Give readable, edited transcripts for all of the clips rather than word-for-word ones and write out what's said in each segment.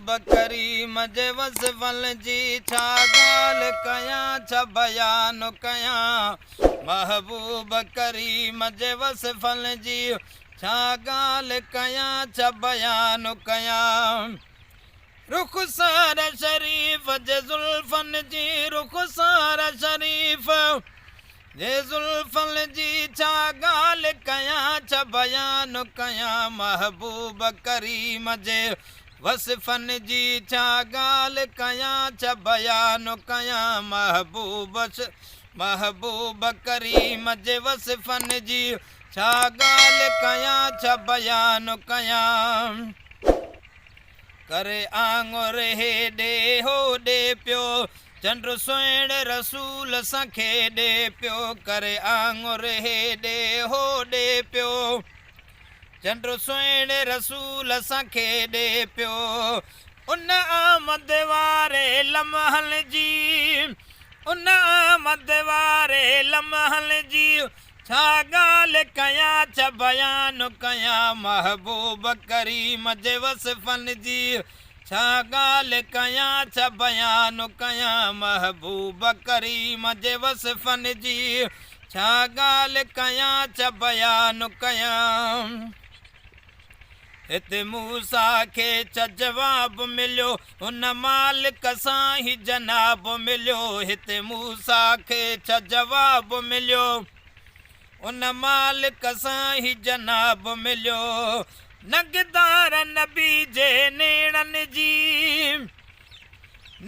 महबूब करीम जे वसफ़ल जी छा ॻाल्हि कयां छा बयान कयां। महबूब करीम जे वसफ़ल जी छा ॻाल्हि कयां छा बयान कयां। रुख़सार शरीफ़ जे ज़ुल्फ़नि जी रुख़सार शरीफ़ जे ज़ुल्फ़नि जी छा ॻाल्हि कयां छा बयान कयां। महबूब करीम जे वसफ़नि जी छा ॻाल्हि कयां छा बयान कयां। महबूब करीम जे वसफ़नि जी छा ॻाल्हि कयां छा बयान कयां। करे आङुर हेॾे होॾे पियो चंड सुहिण रसूल सां खेॾे पियो। करे आङुर हेॾे होॾे पियो चंड सुहिण रसूल सां खेॾे पियो। उन आमद वारे लम्हनि जी उन आमद वारे लम्हनि जी छा ॻाल्हि कयां छा बयान कयां। महबूब करीम जे वसफ़नि जी छा ॻाल्हि कयां छा बयान कयां। महबूब करीम जे वसफ़नि जी छा ॻाल्हि कयां छा बयान कयां। हिते मूसा खे छा जवाब मिलियो हुन मालिक सां ई जनाब मिलियो। हिते मूसा खे छा जवाब मिलियो उन मालिक सां ई जनाब मिलियो। नगदार नबी जे नेड़नि जी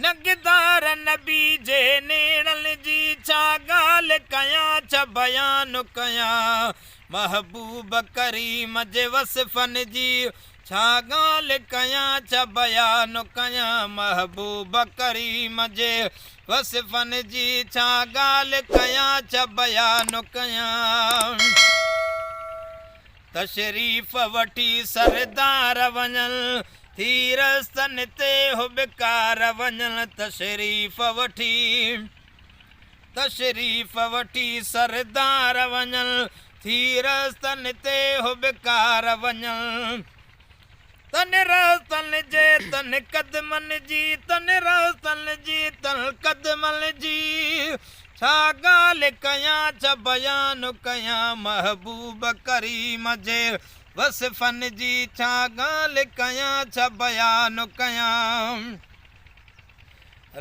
नगदार नबी जे नेड़नि जी छा ॻाल्हि कयां छा बयान कयां। महबूब करीम जे वसफ़नि जी छा ॻाल्हि कयां छा बयान कयां। महबूब करीम जे वसफ़नि जी छा ॻाल्हि कयां छा बयान कयां। तशरीफ़ वठी सरदार वञनि थी रस्तनि ते हुबकार वञनि। तशरीफ़ वठी सरदार वञनि थी रस्तनि ते हुबकार वञनि। तन रस्तनि जे तन कदमनि जी तन रस्तनि जी तन कदमनि जी छा ॻाल्हि कयां छा बयान कयां। महबूब करीम जे वसफ़नि जी छा ॻाल्हि कयां छा बयान कयां।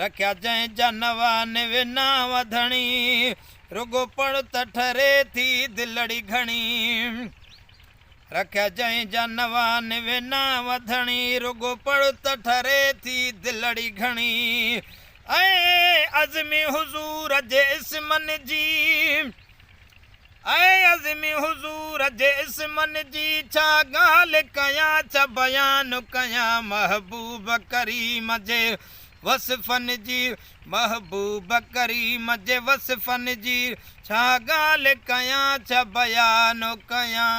रखिया जंहिंजा 99 नाव धणी रुगो पढ़ त ठरे थी दिलड़ी घणी। रखिया जंहिंजा 99 नाव धणी रुगो पढ़ त ठरे थी दिलड़ी घणी। ऐं अज़मी हुज़ूर जे इस्मनि जी ऐं अज़मी हुज़ूर जे इस्मनि जी छा ॻाल्हि कयां छा बयान कयां। महबूब करीम जे वसफ़नि जी महबूब करीम जे वसफ़नि जी छा ॻाल्हि कयां छा बयान कयां।